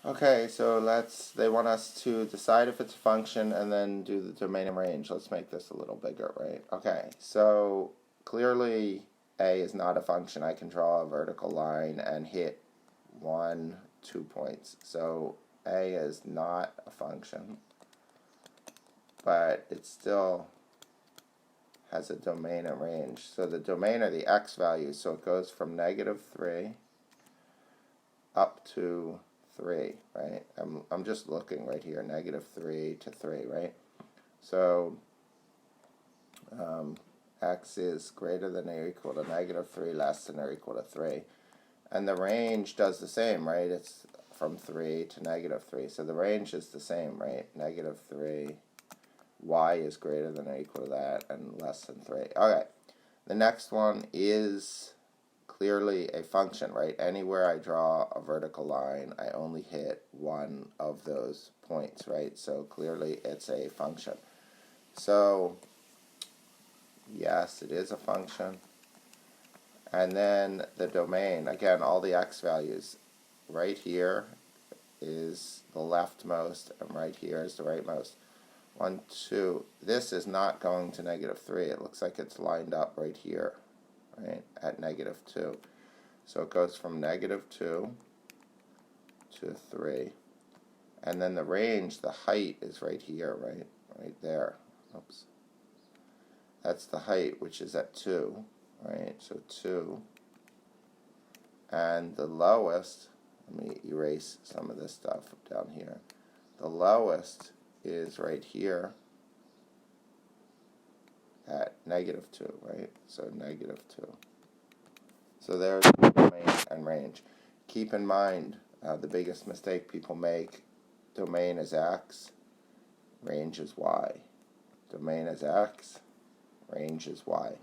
Okay, so they want us to decide if it's a function and then do the domain and range. Let's make this a little bigger, right? Okay, so clearly A is not a function. I can draw a vertical line and hit 1, 2 points. So A is not a function, but it still has a domain and range. So the domain are the x values, so it goes from -3 up to 3, right? I'm just looking right here, -3 to 3, right? So x is greater than or equal to -3, less than or equal to 3. And the range does the same, right? It's from 3 to -3. So the range is the same, right? -3, y is greater than or equal to that, and less than 3. Okay, the next one is clearly a function, right? Anywhere I draw a vertical line, I only hit one of those points, right? So clearly it's a function. So yes, it is a function. And then the domain, again, all the x values. Right here is the leftmost, and right here is the rightmost. 1, 2. This is not going to -3. It looks like it's lined up right here, right, at -2. So it goes from -2 to 3. And then the range, the height is right here, right? Right there. Oops. That's the height, which is at 2, right? So 2. And the lowest, let me erase some of this stuff down here. The lowest is right here at -2, right? So -2. So there's the domain and range. Keep in mind, the biggest mistake people make, domain is x, range is y. Domain is x, range is y.